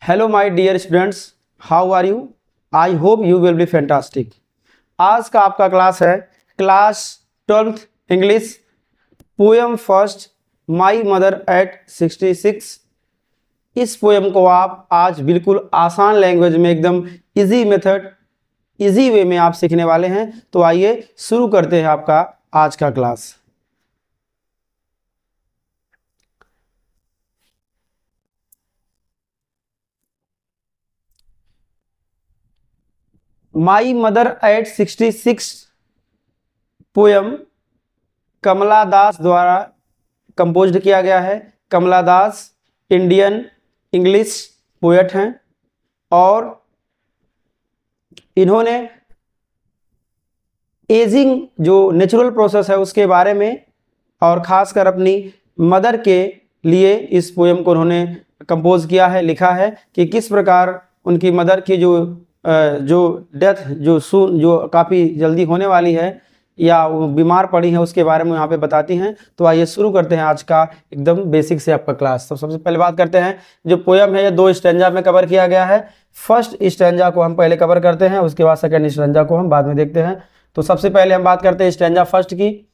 Hello my dear students, how are you? I hope you will be fantastic. आज का आपका class है class 12th English, poem first, my mother at 66। इस poem को आप आज बिल्कुल आसान लैंग्वेज में, एकदम इजी मेथड, इजी वे में आप सीखने वाले हैं। तो आइए शुरू करते हैं आपका आज का class. My mother at 66 poem Kamala Das द्वारा कंपोज्ड किया गया है। Kamala Das Indian English poet हैं और इन्होंने एजिंग जो नेचुरल प्रोसेस है उसके बारे में और ख़ासकर अपनी मदर के लिए इस पोएम को उन्होंने कंपोज किया है, लिखा है कि किस प्रकार उनकी मदर की जो डेथ जो काफ़ी जल्दी होने वाली है या वो बीमार पड़ी है उसके बारे में यहाँ पे बताती हैं। तो आइए शुरू करते हैं आज का एकदम बेसिक से आपका क्लास। तो सबसे पहले बात करते हैं, जो पोएम है ये 2 स्टैंजा में कवर किया गया है। फर्स्ट स्टैंजा को हम पहले कवर करते हैं, उसके बाद सेकेंड स्टैंजा को हम बाद में देखते हैं। तो सबसे पहले हम बात करते हैं स्टैंजा फर्स्ट की।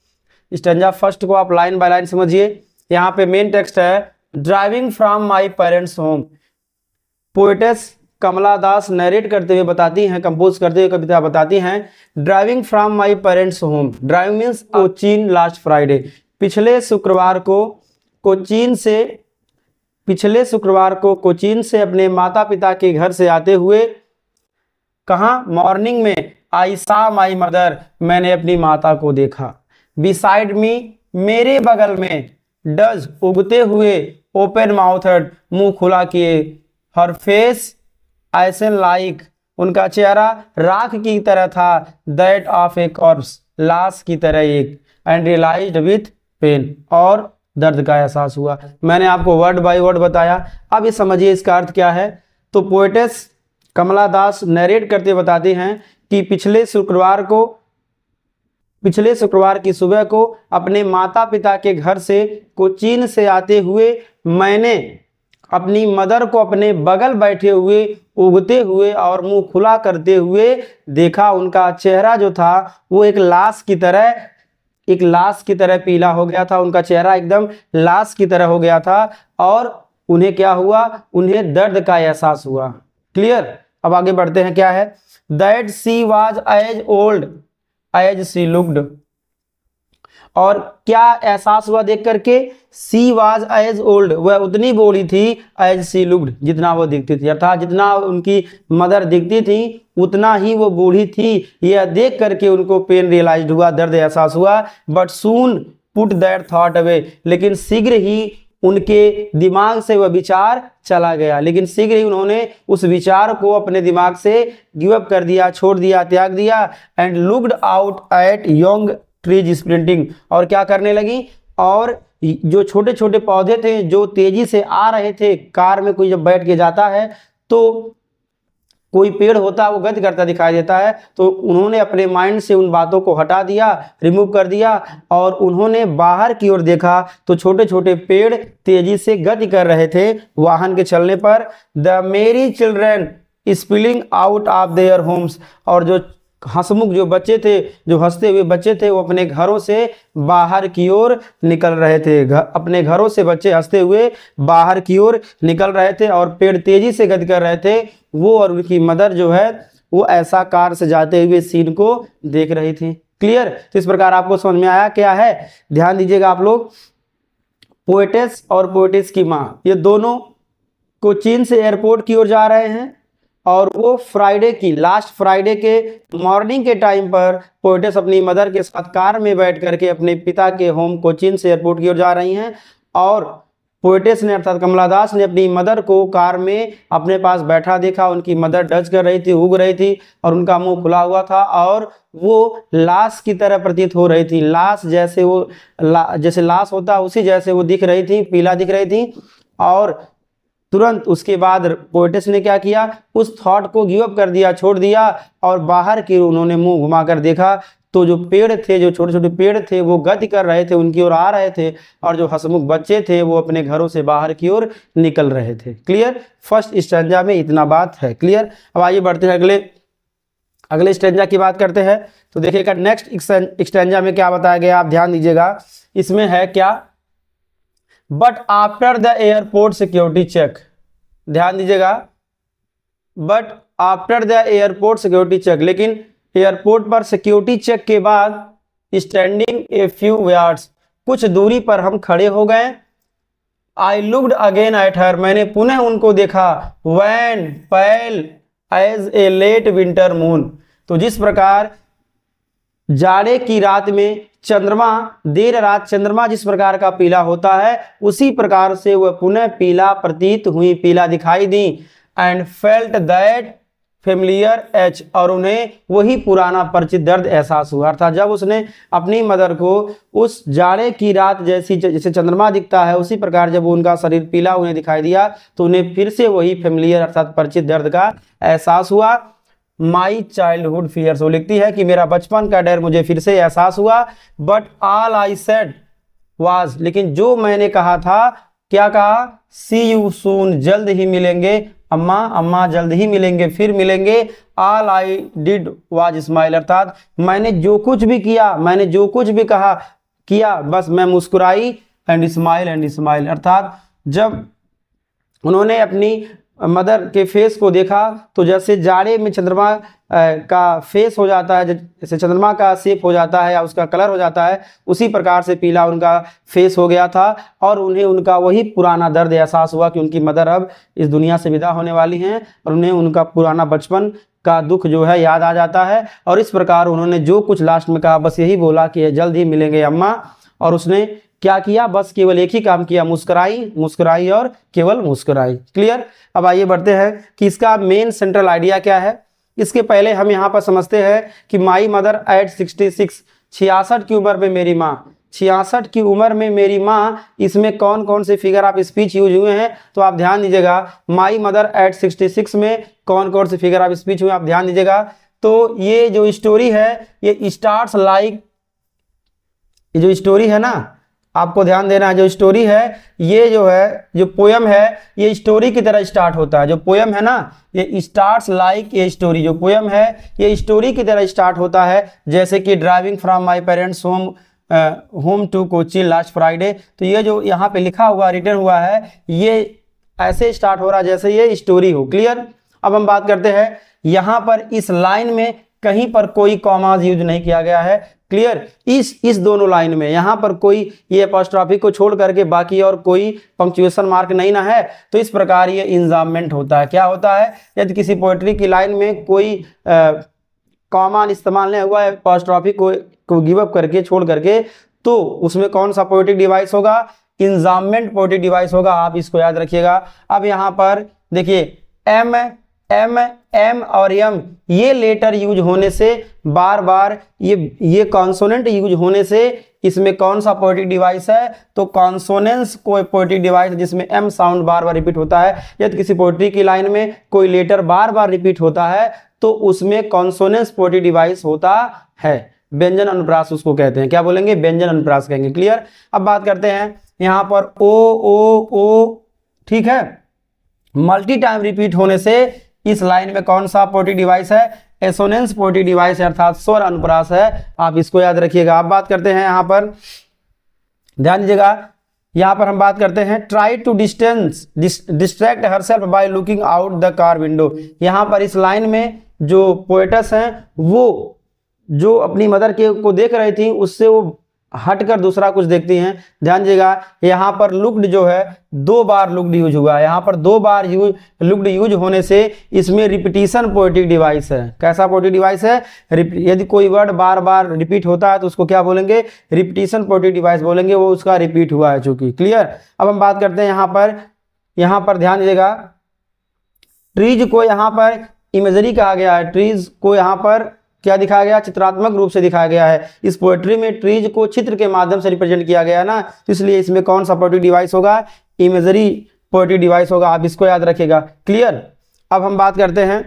स्टैंजा फर्स्ट को आप लाइन बाय लाइन समझिए। यहाँ पे मेन टेक्स्ट है, driving from my parents home. Poetess Kamala Das narrate करते हुए बताती हैं, कंपोज करते हुए कविता बताती हैं, driving from my parents home. Driving means Cochin last Friday. पिछले शुक्रवार को कोचीन से अपने माता पिता के घर से आते हुए, कहाँ? मॉर्निंग में आई सा माई मदर, मैंने अपनी माता को देखा। बिसाइड मी, मेरे बगल में। डज, उगते हुए। ओपन माउथड, मुंह खुला किए। हर फेस ऐसे लाइक, उनका चेहरा राख की तरह था। दैट ऑफ ए कॉर्प्स, लाश की तरह एक। एंड रियलाइज्ड विथ पेन, और दर्द का एहसास हुआ। मैंने आपको वर्ड बाय वर्ड बताया, अब ये समझिए इसका अर्थ क्या है। तो पोएटेस कमला दास नरेट करते बताते हैं कि पिछले शुक्रवार की सुबह को अपने माता पिता के घर से कोचीन से आते हुए मैंने अपनी मदर को अपने बगल बैठे हुए, उगते हुए और मुंह खुला करते हुए देखा। उनका चेहरा जो था वो एक लाश की तरह पीला हो गया था। उनका चेहरा एकदम लाश की तरह हो गया था और उन्हें क्या हुआ? उन्हें दर्द का एहसास हुआ। क्लियर? अब आगे बढ़ते हैं, क्या है? That she was as old as she looked. और क्या एहसास हुआ देख करके? सी वाज एज ओल्ड, वह उतनी बूढ़ी थी, एज सी लुक्ड, जितना वो दिखती थी। अर्थात जितना उनकी मदर दिखती थी उतना ही वो बूढ़ी थी। यह देख करके उनको पेन रियलाइज्ड हुआ, दर्द एहसास हुआ। But soon put that thought away, लेकिन शीघ्र ही उनके दिमाग से वह विचार चला गया। लेकिन शीघ्र ही उन्होंने उस विचार को अपने दिमाग से गिव अप कर दिया, छोड़ दिया, त्याग दिया। And looked out at young trees sprinting, और क्या करने लगी? और जो छोटे छोटे पौधे थे जो तेजी से आ रहे थे, कार में कोई जब बैठ के जाता है तो कोई पेड़ होता है वो गति करता दिखाई देता है, तो उन्होंने अपने माइंड से उन बातों को हटा दिया, रिमूव कर दिया, और उन्होंने बाहर की ओर देखा तो छोटे छोटे पेड़ तेजी से गति कर रहे थे वाहन के चलने पर। द मेरी children spilling out of their homes, और जो हंसमुख जो बच्चे थे, जो हंसते हुए बच्चे थे, वो अपने घरों से बाहर की ओर निकल रहे थे। अपने घरों से बच्चे हंसते हुए बाहर की ओर निकल रहे थे और पेड़ तेजी से गति कर रहे थे। वो और उनकी मदर जो है वो ऐसा कार से जाते हुए सीन को देख रही थी। क्लियर? तो इस प्रकार आपको समझ में आया क्या है? ध्यान दीजिएगा आप लोग। पोएटेस और पोएटेस की माँ, ये दोनों कोचीन से एयरपोर्ट की ओर जा रहे हैं और वो लास्ट फ्राइडे के मॉर्निंग के टाइम पर पोएटेस अपनी मदर के साथ कार में बैठ करके अपने पिता के होम कोचीन से एयरपोर्ट की ओर जा रही हैं। और पोएटेस ने अर्थात कमला दास ने अपनी मदर को कार में अपने पास बैठा देखा। उनकी मदर डच कर रही थी, उग रही थी और उनका मुंह खुला हुआ था और वो लाश की तरह प्रतीत हो रही थी। लाश जैसे जैसे लाश होता उसी जैसे वो दिख रही थी, पीला दिख रही थी। और तुरंत उसके बाद पोएटेस ने क्या किया? उस थॉट को गिव अप कर दिया, छोड़ दिया, और बाहर की उन्होंने मुंह घुमाकर देखा तो जो पेड़ थे, जो छोटे छोटे पेड़ थे वो गति कर रहे थे, उनकी ओर आ रहे थे, और जो हंसमुख बच्चे थे वो अपने घरों से बाहर की ओर निकल रहे थे। क्लियर, फर्स्ट स्टैंजा में इतना बात है। क्लियर, अब आइए बढ़ते हैं अगले स्टैंजा की बात करते हैं। तो देखिएगा नेक्स्ट स्टैंजा में क्या बताया गया, आप ध्यान दीजिएगा। इसमें है क्या, but after the airport security check, ध्यान दीजिएगा, but after the airport security check, लेकिन एयरपोर्ट पर सिक्योरिटी चेक के बाद स्टैंडिंग ए फ्यू यार्ड्स, कुछ दूरी पर हम खड़े हो गए। I looked again at her, मैंने पुनः उनको देखा। When pale as a late winter moon, तो जिस प्रकार जाड़े की रात में चंद्रमा, देर रात चंद्रमा जिस प्रकार का पीला होता है, उसी प्रकार से वह पुनः पीला प्रतीत हुई, पीला दिखाई दी। And felt that familiar ache, और उन्हें वही पुराना परिचित दर्द एहसास हुआ। अर्थात जब उसने अपनी मदर को उस जाड़े की रात जैसे चंद्रमा दिखता है, उसी प्रकार जब उनका शरीर पीला उन्हें दिखाई दिया, तो उन्हें फिर से वही फेमिलियर अर्थात परिचित दर्द का एहसास हुआ। माई चाइल्डहुड फियर्स, वो लिखती है कि मेरा बचपन का डर मुझे फिर से एहसास हुआ। But all I said was, लेकिन जो मैंने कहा था, क्या कहा, सी यू सून, जल्द ही मिलेंगे अम्मा, अम्मा जल्द ही मिलेंगे, फिर मिलेंगे। All I did was smile, अर्थात मैंने जो कुछ भी किया, मैंने जो कुछ भी कहा किया, बस मैं मुस्कुराई। एंड स्माइल, अर्थात जब उन्होंने अपनी मदर के फेस को देखा, तो जैसे जाड़े में चंद्रमा का फेस हो जाता है, जैसे चंद्रमा का शेप हो जाता है या उसका कलर हो जाता है, उसी प्रकार से पीला उनका फेस हो गया था। और उन्हें उनका वही पुराना दर्द एहसास हुआ कि उनकी मदर अब इस दुनिया से विदा होने वाली हैं, और उन्हें उनका पुराना बचपन का दुख जो है याद आ जाता है। और इस प्रकार उन्होंने जो कुछ लास्ट में कहा, बस यही बोला कि जल्द ही मिलेंगे अम्मा। और उसने क्या किया, बस केवल एक ही काम किया, मुस्कुराई और केवल मुस्कुराई। क्लियर, अब आइए बढ़ते हैं कि इसका मेन सेंट्रल आइडिया क्या है। इसके पहले हम यहाँ पर समझते हैं कि माई मदर एट 66, 66 की उम्र में मेरी माँ, 66 की उम्र में मेरी माँ, इसमें कौन कौन से फिगर आप स्पीच यूज हुए हैं, तो आप ध्यान दीजिएगा। माई मदर एट 66 में कौन कौन से फिगर आप स्पीच हुए, आप ध्यान दीजिएगा। तो ये जो स्टोरी है, ये स्टार्ट्स लाइक, ये जो स्टोरी है ना, आपको ध्यान देना है, जो स्टोरी है, ये जो है, जो पोयम है, ये स्टोरी की तरह स्टार्ट होता है। जो पोयम है ना, ये स्टार्ट्स लाइक ए स्टोरी, जो पोयम है ये स्टोरी की तरह स्टार्ट होता है। जैसे कि driving from my parents home to Kochi last Friday, तो ये जो यहाँ पे लिखा हुआ, रिटन हुआ है, ये ऐसे स्टार्ट हो रहा है जैसे ये स्टोरी हो। क्लियर, अब हम बात करते हैं, यहाँ पर इस लाइन में कहीं पर कोई कॉमाज यूज नहीं किया गया है। क्लियर, इस दोनों लाइन में यहाँ पर कोई ये अपॉस्ट्रोफी को छोड़ करके बाकी और कोई पंक्चुएशन मार्क नहीं ना है, तो इस प्रकार ये इंजाममेंट होता है। क्या होता है, यदि किसी पोएट्री की लाइन में कोई कॉमा इस्तेमाल नहीं हुआ है, अपॉस्ट्रोफी को गिव अप करके छोड़ करके, तो उसमें कौन सा पोएटिक डिवाइस होगा, इंजाममेंट पोएटिक डिवाइस होगा। आप इसको याद रखिएगा। अब यहाँ पर देखिए, एम और एम ये लेटर यूज होने से, बार बार ये कॉन्सोनेंट यूज होने से, इसमें कौन सा पोएटिक डिवाइस है, तो कॉन्सोनेंस कोई पोएटिक डिवाइस जिसमें एम साउंड बार बार रिपीट होता है। यदि किसी पोएट्री की लाइन में कोई लेटर बार बार रिपीट होता है, तो उसमें कॉन्सोनेंस पोएटिक डिवाइस होता है। व्यंजन अनुप्रास उसको कहते हैं। क्या बोलेंगे, व्यंजन अनुप्रास कहेंगे। क्लियर, अब बात करते हैं यहाँ पर ओ, ठीक है, मल्टी टाइम रिपीट होने से इस लाइन में कौन सा पोएटिक डिवाइस है, एसोनेंस पोएटिक डिवाइस है, अर्थात स्वर अनुप्रास है। आप इसको याद रखिएगा। आप बात करते हैं यहाँ पर, ध्यान दीजिएगा, यहाँ पर हम बात करते हैं, try to distract herself by looking out the car window. यहाँ पर इस लाइन में जो पोएटस हैं, वो जो अपनी मदर को देख रही थी, उससे वो हटकर दूसरा कुछ देखती हैं। ध्यान दीजिएगा, यहाँ पर लुक्ड जो है, 2 बार लुक्ड यूज हुआ है। यहाँ पर 2 बार लुक्ड यूज होने से इसमें रिपीटिशन पोएटिक डिवाइस है। कैसा पोएटिक डिवाइस है, यदि कोई वर्ड बार बार रिपीट होता है तो उसको क्या बोलेंगे, रिपीटिशन पोएटिक डिवाइस बोलेंगे, वो उसका रिपीट हुआ है चूंकि। क्लियर, अब हम बात करते हैं यहाँ पर ध्यान दीजिएगा, ट्रीज को यहाँ पर इमेजरी कहा गया है। ट्रीज को यहाँ पर क्या दिखाया गया, चित्रात्मक रूप से दिखाया गया है। इस पोएट्री में ट्रीज को चित्र के माध्यम से रिप्रेजेंट किया गया है ना, तो इसलिए इसमें कौन सा पोएटिक डिवाइस होगा, इमेजरी पोएटिक डिवाइस होगा। आप इसको याद रखिएगा। क्लियर, अब हम बात करते हैं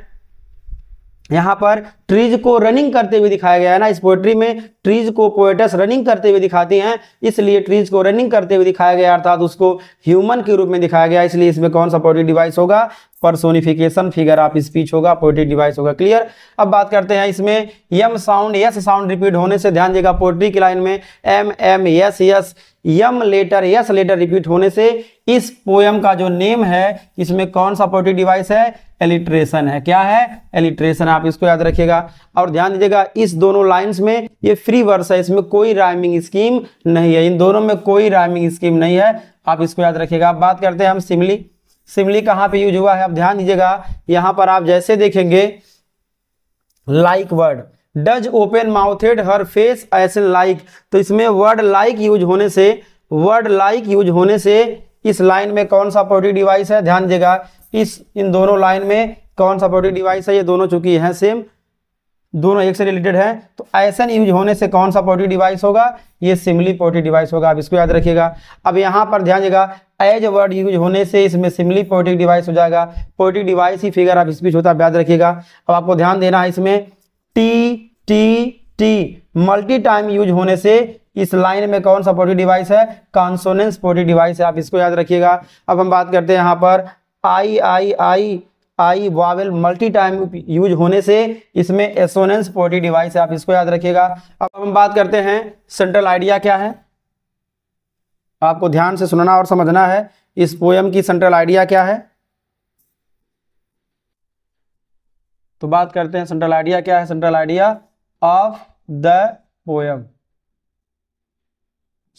यहाँ पर ट्रीज को रनिंग करते हुए दिखाया गया है ना, इस पोएट्री में ट्रीज को पोएटस रनिंग करते हुए दिखाती हैं, इसलिए ट्रीज को रनिंग करते हुए दिखाया गया, अर्थात उसको ह्यूमन के रूप में दिखाया गया, इसलिए इसमें कौन सा पोएट्री डिवाइस होगा, पर्सोनिफिकेशन फिगर ऑफ स्पीच होगा, पोएट्री डिवाइस होगा। क्लियर। अब बात करते हैं इसमें M sound S sound repeat होने से, ध्यान देगा पोएट्री की लाइन में M M S S M letter S letter repeat होने से इस पोयम का जो नेम है इसमें कौन सा पोएट्री डिवाइस है, एलिट्रेशन है। क्या है, एलिट्रेशन, आप इसको याद रखिएगा। और ध्यान दीजिएगा इस दोनों लाइंस में ये फ्री वर्स है, इसमें कोई राइमिंग स्कीम नहीं है, इन दोनों में कोई राइमिंग स्कीम नहीं है, आप इसको याद रखिएगा। अब बात करते हैं हम सिमिली। सिमिली कहाँ पे यूज हुआ है, अब ध्यान दीजिएगा यहाँ पर आप जैसे देखेंगे like word, does open mouthed her face ऐसे लाइक, तो इसमें वर्ड लाइक यूज होने से, वर्ड लाइक यूज होने से इस लाइन में कौन सा पोएट्री डिवाइस है, ध्यान दीजिएगा इन दोनों लाइन में कौन सा पोएट्री डिवाइस है, ये दोनों चूंकि हैं सेम, दोनों एक से रिलेटेड है, तो ऐसा यूज होने से कौन सा पोएट्री डिवाइस होगा, ये सिमिली पोएट्री डिवाइस होगा, आप इसको याद रखिएगा। अब यहाँ पर ध्यान दीजिएगा एज वर्ड यूज होने से इसमें सिमिली पोएट्री डिवाइस हो जाएगा, poetry device he figure of speech होता है, याद रखिएगा। अब आपको ध्यान देना है इसमें T T T multi time use होने से इस लाइन में कौन सा पोएट्री डिवाइस है, कॉन्सोनेंस पोएट्री डिवाइस है, आप इसको याद रखिएगा। अब हम बात करते हैं यहाँ पर आई आई आई आई वावेल मल्टी टाइम यूज होने से इसमें एसोनेंस पोएट्री डिवाइस है, आप इसको याद रखिएगा। अब हम बात करते हैं सेंट्रल आइडिया क्या है, आपको ध्यान से सुनना और समझना है इस पोयम की सेंट्रल आइडिया क्या है। तो बात करते हैं सेंट्रल आइडिया क्या है, central idea of the poem.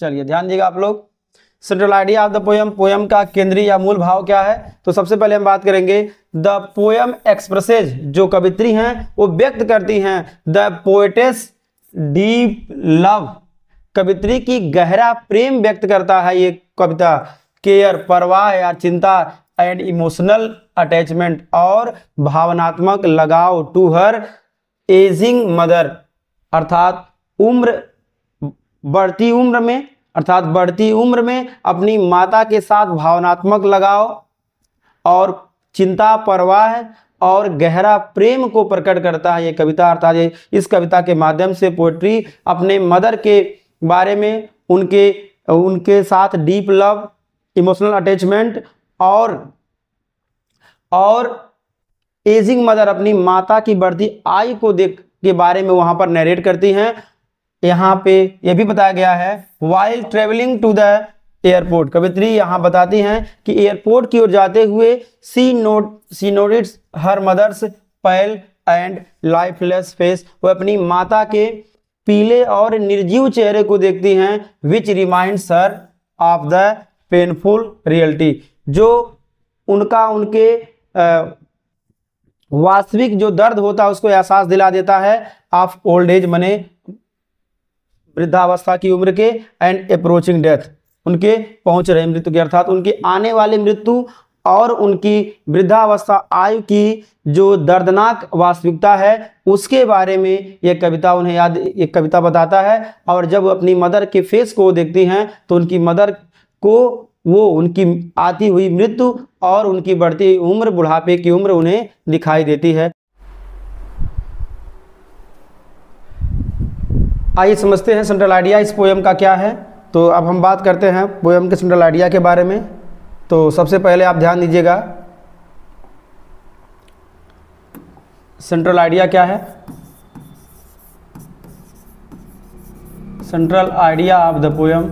चलिए ध्यान दीजिएगा आप लोग, central idea of the poem, poem का केंद्रीय या मूल भाव क्या है। तो सबसे पहले हम बात करेंगे द पोयम एक्सप्रेसेज, जो कवित्री हैं वो व्यक्त करती हैं द पोएटेस डीप लव, कवित्री की गहरा प्रेम व्यक्त करता है ये कविता, केयर परवाह या चिंता, एंड इमोशनल अटैचमेंट और भावनात्मक लगाव टू हर एजिंग मदर, अर्थात बढ़ती उम्र में अपनी माता के साथ भावनात्मक लगाव और चिंता परवाह और गहरा प्रेम को प्रकट करता है ये कविता। अर्थात इस कविता के माध्यम से पोएट्री अपने मदर के बारे में, उनके साथ डीप लव, इमोशनल अटैचमेंट और एजिंग मदर, अपनी माता की बढ़ती आयु को देख के बारे में वहां पर नरेट करती हैं। यहाँ पे यह भी बताया गया है while travelling to the airport, कवित्री यहाँ बताती हैं कि एयरपोर्ट की ओर जाते हुए see notice her mother's pale and lifeless face, वो अपनी माता के पीले और निर्जीव चेहरे को देखती हैं, which reminds her of the painful reality, जो उनके वास्तविक जो दर्द होता है उसको एहसास दिला देता है, ऑफ ओल्ड एज मने वृद्धावस्था की उम्र के, एंड अप्रोचिंग डेथ, उनके पहुंच रहे मृत्यु के, अर्थात उनकी आने वाली मृत्यु और उनकी वृद्धावस्था आयु की जो दर्दनाक वास्तविकता है उसके बारे में यह कविता उन्हें एक कविता बताता है। और जब अपनी मदर के फेस को देखती हैं तो उनकी मदर को वो उनकी आती हुई मृत्यु और उनकी बढ़ती उम्र, बुढ़ापे की उम्र उन्हें दिखाई देती है। आइए समझते हैं सेंट्रल आइडिया इस पोयम का क्या है। तो अब हम बात करते हैं पोयम के सेंट्रल आइडिया के बारे में। तो सबसे पहले आप ध्यान दीजिएगा सेंट्रल आइडिया क्या है। Central idea of the poem,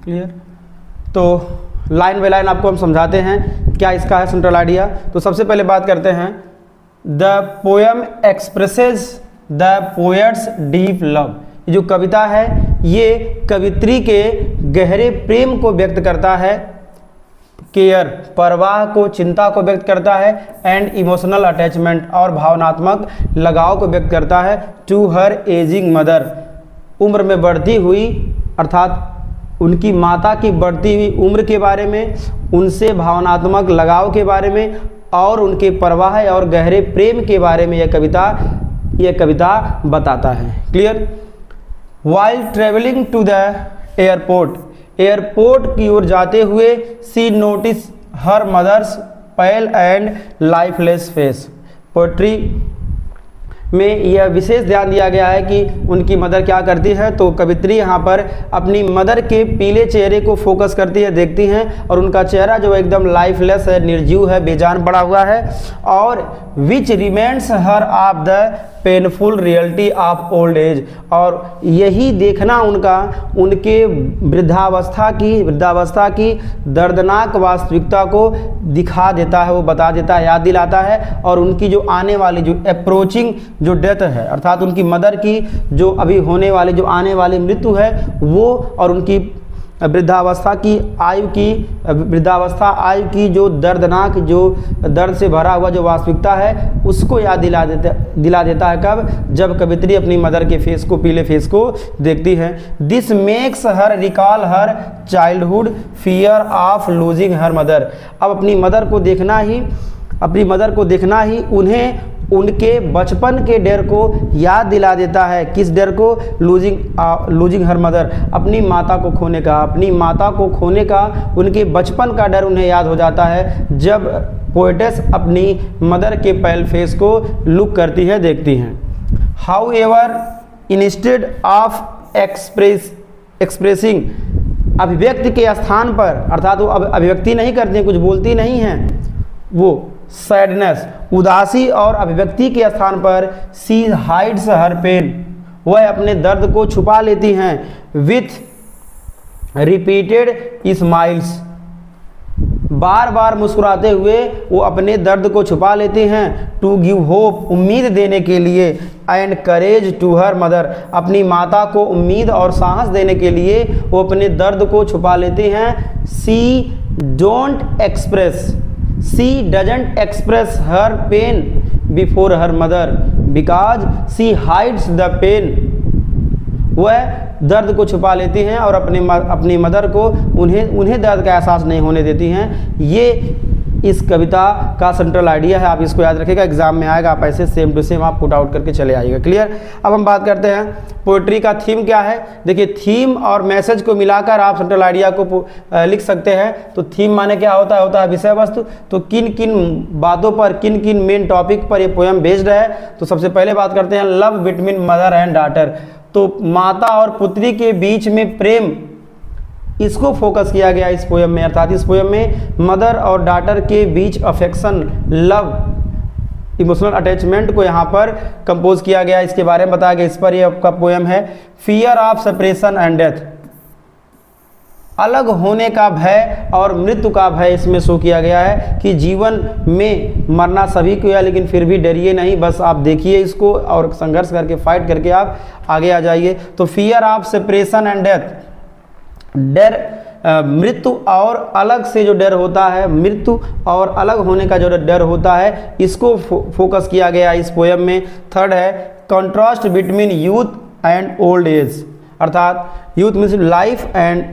clear. तो लाइन बाय लाइन आपको हम समझाते हैं क्या इसका है सेंट्रल आइडिया। तो सबसे पहले बात करते हैं the poem expresses the poets deep love, ये जो कविता है ये कवित्री के गहरे प्रेम को व्यक्त करता है, केयर परवाह को, चिंता को व्यक्त करता है, एंड इमोशनल अटैचमेंट और भावनात्मक लगाव को व्यक्त करता है, टू हर एजिंग मदर, उम्र में बढ़ती हुई अर्थात उनकी माता की बढ़ती हुई उम्र के बारे में, उनसे भावनात्मक लगाव के बारे में और उनके परवाह और गहरे प्रेम के बारे में यह कविता बताता है, clear. While travelling to the airport, airport की ओर जाते हुए see her mother's pale and lifeless face. Poetry में यह विशेष ध्यान दिया गया है कि उनकी मदर क्या करती है, तो कवित्री यहाँ पर अपनी मदर के पीले चेहरे को फोकस करती है, देखती हैं, और उनका चेहरा जो एकदम लाइफलेस है, निर्जीव है, बेजान पड़ा हुआ है, और which reminds her of the painful reality of old age. और यही देखना उनके वृद्धावस्था की दर्दनाक वास्तविकता को दिखा देता है, वो बता देता है, याद दिलाता है। और उनकी जो आने वाली जो अप्रोचिंग जो डेथ है, अर्थात उनकी मदर की जो अभी होने वाली जो आने वाली मृत्यु है वो, और उनकी वृद्धावस्था आयु की जो दर्दनाक, जो दर्द से भरा हुआ जो वास्तविकता है, उसको याद दिला देता है। कब? जब कवित्री अपनी मदर के फेस को, पीले फेस को देखती है। This makes her recall her childhood fear of losing her mother. अब अपनी मदर को देखना ही उन्हें उनके बचपन के डर को याद दिला देता है। किस डर को? लूजिंग हर मदर, अपनी माता को खोने का उनके बचपन का डर उन्हें याद हो जाता है जब पोएटेस अपनी मदर के पेल फेस को लुक करती है, देखती हैं। How ever instead of expressing, अभिव्यक्ति के स्थान पर, अर्थात वो अभिव्यक्ति नहीं करती, कुछ बोलती नहीं हैं, वो सैडनेस, उदासी और अभिव्यक्ति के स्थान पर सी हाइड्स हर पेन, वह अपने दर्द को छुपा लेती हैं। विथ रिपीटेड स्माइल्स, बार बार मुस्कुराते हुए वो अपने दर्द को छुपा लेती हैं। टू गिव होप, उम्मीद देने के लिए, and courage to her mother, अपनी माता को उम्मीद और साहस देने के लिए वो अपने दर्द को छुपा लेती हैं। She doesn't express her pain before her mother because she hides the pain। वह दर्द को छुपा लेती हैं और अपनी मदर को उन्हें दर्द का एहसास नहीं होने देती हैं। ये इस कविता का सेंट्रल आइडिया है, आप इसको याद रखिएगा, एग्जाम में आएगा, आप ऐसे सेम टू सेम आप पुट आउट करके चले आइएगा। क्लियर? अब हम बात करते हैं पोएट्री का थीम क्या है। देखिए, थीम और मैसेज को मिलाकर आप सेंट्रल आइडिया को लिख सकते हैं। तो थीम माने क्या होता है विषय वस्तु। तो किन किन बातों पर, किन किन मेन टॉपिक पर ये पोएम बेस्ड है। तो सबसे पहले बात करते हैं love between mother and daughter. तो माता और पुत्री के बीच में प्रेम, इसको फोकस किया गया इस पोएम में, अर्थात इस पोएम में मदर और डॉटर के बीच अफेक्शन, लव, इमोशनल अटैचमेंट को यहाँ पर कंपोज किया गया, इसके बारे में बताया गया। इस पर ये आपका पोएम है। Fear of separation and death, अलग होने का भय और मृत्यु का भय इसमें शो किया गया है कि जीवन में मरना सभी को है, लेकिन फिर भी डरिए नहीं, बस आप देखिए इसको और संघर्ष करके, फाइट करके आप आगे आ जाइए। तो fear of separation and death, डर, मृत्यु और अलग से जो डर होता है, मृत्यु और अलग होने का जो डर होता है, इसको फोकस किया गया इस पोएम में। थर्ड है contrast between youth and old age, अर्थात youth means life and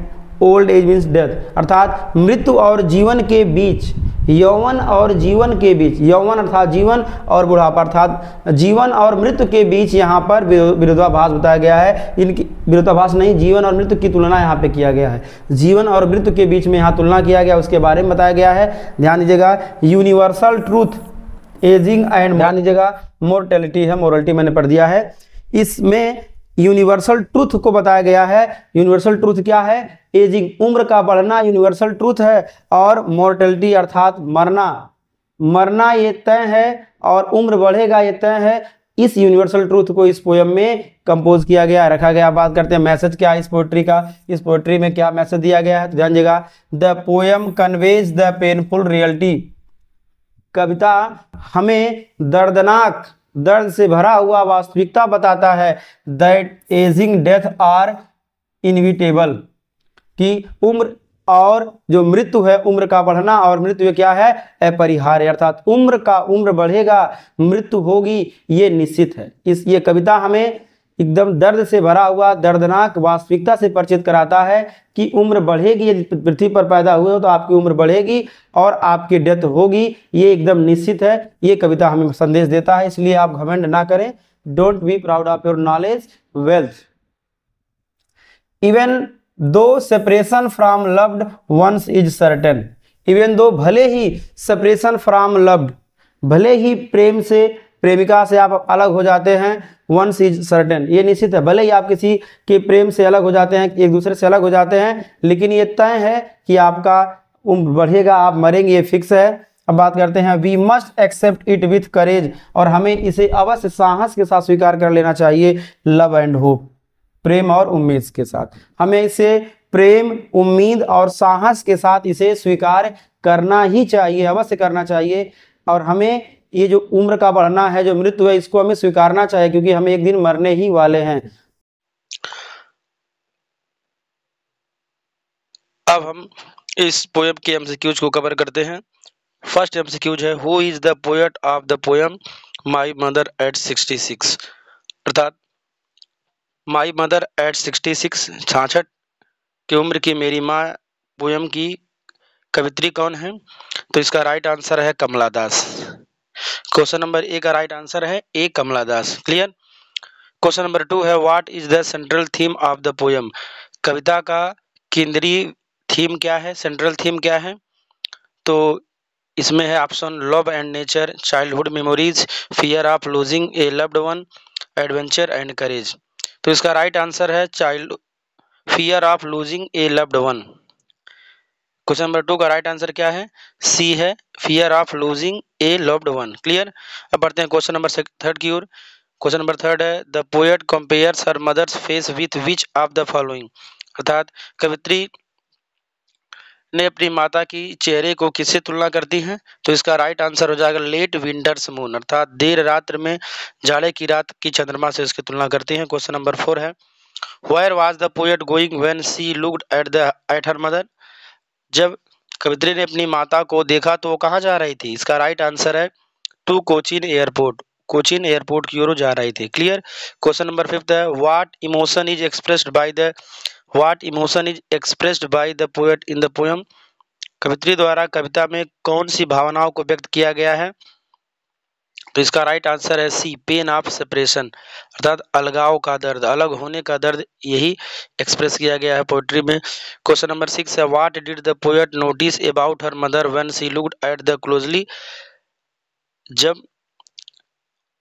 old age means death, अर्थात मृत्यु और जीवन के बीच, यौवन और जीवन के बीच, यौवन अर्थात जीवन और बुढ़ापा, अर्थात जीवन और मृत्यु के बीच यहाँ पर विरोधाभास बताया गया है। इनकी विरोधाभास नहीं, जीवन और मृत्यु की तुलना यहाँ पे किया गया है। जीवन और मृत्यु के बीच में यहाँ तुलना किया गया, उसके बारे में बताया गया है। ध्यान दीजिएगा, यूनिवर्सल ट्रूथ, एजिंग एंड, ध्यान दीजिएगा, मोर्टेलिटी है, मोरलिटी मैंने पढ़ दिया है। इसमें यूनिवर्सल ट्रूथ को बताया गया है। यूनिवर्सल ट्रूथ क्या है? एजिंग, उम्र का बढ़ना यूनिवर्सल ट्रूथ है, और मोर्टेलिटी अर्थात मरना ये तय है, और उम्र बढ़ेगा ये तय है। इस यूनिवर्सल ट्रूथ को इस पोएम में कंपोज किया गया, रखा गया। बात करते हैं मैसेज क्या है इस पोएट्री का, इस पोएट्री में क्या मैसेज दिया गया है। तो ध्यान दीजिएगा, the poem conveys the painful reality, कविता हमें दर्दनाक, दर्द से भरा हुआ वास्तविकता बताता है। That ageing death are inevitable, कि उम्र और जो मृत्यु है, उम्र का बढ़ना और मृत्यु क्या है? अपरिहार्य, अर्थात उम्र बढ़ेगा, मृत्यु होगी, ये निश्चित है। ये कविता हमें एकदम दर्द से भरा हुआ दर्दनाक वास्तविकता से परिचित कराता है कि उम्र बढ़ेगी, यदि पृथ्वी पर पैदा हुए हो तो आपकी उम्र बढ़ेगी और आपकी डेथ होगी, ये एकदम निश्चित है। ये कविता हमें संदेश देता है, इसलिए आप घमंड ना करें। Don't be proud of your knowledge, wealth. Even though separation from loved ones is certain, even though, भले ही सेपरेशन फ्रॉम लव्ड, भले ही प्रेम से, प्रेमिका से आप अलग हो जाते हैं, वंस इज सर्टेन, ये निश्चित है, भले ही आप किसी के प्रेम से अलग हो जाते हैं, एक दूसरे से अलग हो जाते हैं, लेकिन ये तय है कि आपका उम्र बढ़ेगा, आप मरेंगे, ये फिक्स है। अब बात करते हैं, we must accept it with courage, और हमें इसे अवश्य साहस के साथ स्वीकार कर लेना चाहिए, लव एंड होप, प्रेम और उम्मीद के साथ, हमें इसे प्रेम, उम्मीद और साहस के साथ इसे स्वीकार करना ही चाहिए, अवश्य करना चाहिए। और हमें ये जो उम्र का बढ़ना है, जो मृत्यु है, इसको हमें स्वीकारना चाहिए, क्योंकि हमें एक दिन मरने ही वाले हैं। अब हम इस पोएम के एमसीक्यूज को कवर करते हैं। फर्स्ट एमसीक्यूज है, who is the poet of the poem my mother at 66, अर्थात माई मदर एट 66, 66 की उम्र की मेरी माँ पोएम की कवित्री कौन है? तो इसका राइट आंसर है कमला दास। क्वेश्चन नंबर ए का राइट आंसर है A, Kamala Das. Clear. Question number 2 है, what is the central theme of the poem? कविता का केंद्रीय थीम क्या है, सेंट्रल थीम क्या है? तो इसमें है option love and nature, childhood memories, fear of losing A loved one, adventure and courage. तो इसका राइट आंसर है fear of losing A loved one. Question number 2 का राइट आंसर क्या है? सी है, fear of losing A loved one. Clear. अब बढ़ते हैं क्वेश्चन नंबर 3 की ओर। क्वेश्चन नंबर 3 है, the poet compares her mother's face with which of the following, अर्थात कवित्री ने अपनी माता की चेहरे को किससे तुलना करती हैं? तो इसका राइट आंसर हो जाएगा लेट विंटर्स मून, अर्थात देर रात्र में जाड़े की रात की चंद्रमा से इसकी तुलना करती हैं। क्वेश्चन नंबर 4 है, where was the poet going when she looked at her mother? जब कवित्री ने अपनी माता को देखा तो वो कहाँ जा रही थी? इसका राइट आंसर है to Cochin airport, Cochin airport की ओर जा रही थी। क्लियर। क्वेश्चन नंबर 5 है, what emotion is expressed by the poet in the poem? कवित्री द्वारा कविता में कौन सी भावनाओं को व्यक्त किया गया है? तो इसका राइट आंसर है सी, पेन ऑफ सेपरेशन, अर्थात अलगाव का दर्द, अलग होने का दर्द, यही एक्सप्रेस किया गया है पोएट्री में। क्वेश्चन नंबर 6 है, what did the poet notice about her mother when she looked at the closely? जब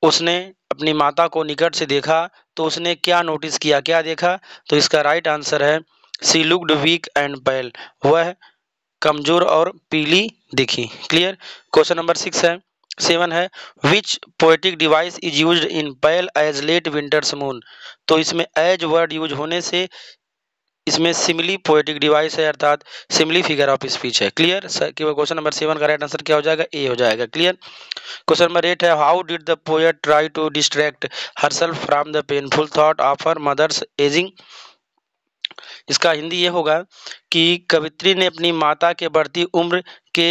उसने अपनी माता को निकट से देखा तो उसने क्या नोटिस किया, क्या देखा? तो इसका राइट आंसर है she looked weak and pale, वह कमजोर और पीली दिखी। क्लियर। क्वेश्चन नंबर 7 है, which poetic device is used in pale as late winter's moon? तो इसमें एज वर्ड यूज होने से इसमें सिमिली पोएटिक डिवाइस है, अर्थात सिमिली फिगर ऑफ स्पीच है। क्लियर। क्वेश्चन नंबर 7 का राइट आंसर क्या हो जाएगा? ए हो जाएगा। क्लियर। क्वेश्चन नंबर 8 है, how did the poet try to distract herself from the painful thought of her mother's ageing? इसका हिंदी ये होगा कि कवित्री ने अपनी माता के बढ़ती उम्र के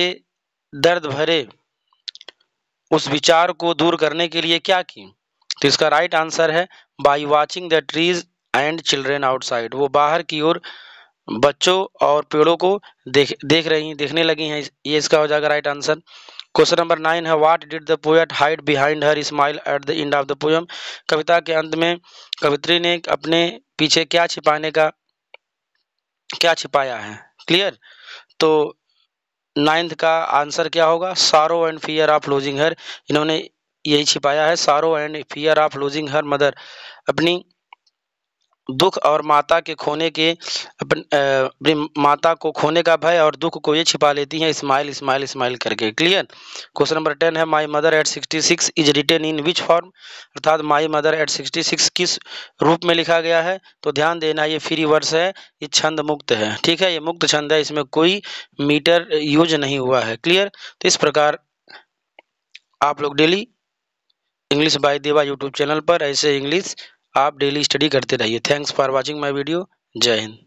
दर्द भरे उस विचार को दूर करने के लिए क्या की? तो इसका राइट आंसर है by watching the trees and children outside, वो बाहर की ओर बच्चों और पेड़ों को देखने लगी हैं, ये इसका हो जाएगा राइट आंसर। क्वेश्चन नंबर 9 है, what did the poet hide behind her smile at the end of the poem? कविता के अंत में कवित्री ने अपने पीछे क्या छिपाया है? क्लियर। तो 9th का आंसर क्या होगा? सारो and fear of losing her, इन्होंने यही छिपाया है, सारो and fear of losing her mother, अपनी दुख और माता के खोने के अपनी माता को खोने का भय और दुख को ये छिपा लेती हैं स्माइल स्माइल स्माइल करके। क्लियर। क्वेश्चन नंबर 10 है, my mother at 66 is written in which form? अर्थात माई मदर एट 66 किस रूप में लिखा गया है? तो ध्यान देना, ये फ्री वर्स है, ये छंद मुक्त है। ठीक है, ये मुक्त छंद है, इसमें कोई मीटर यूज नहीं हुआ है। क्लियर। तो इस प्रकार आप लोग डेली इंग्लिश बाय देवा यूट्यूब चैनल पर ऐसे इंग्लिश आप डेली स्टडी करते रहिए। Thanks for watching my video. जय हिंद।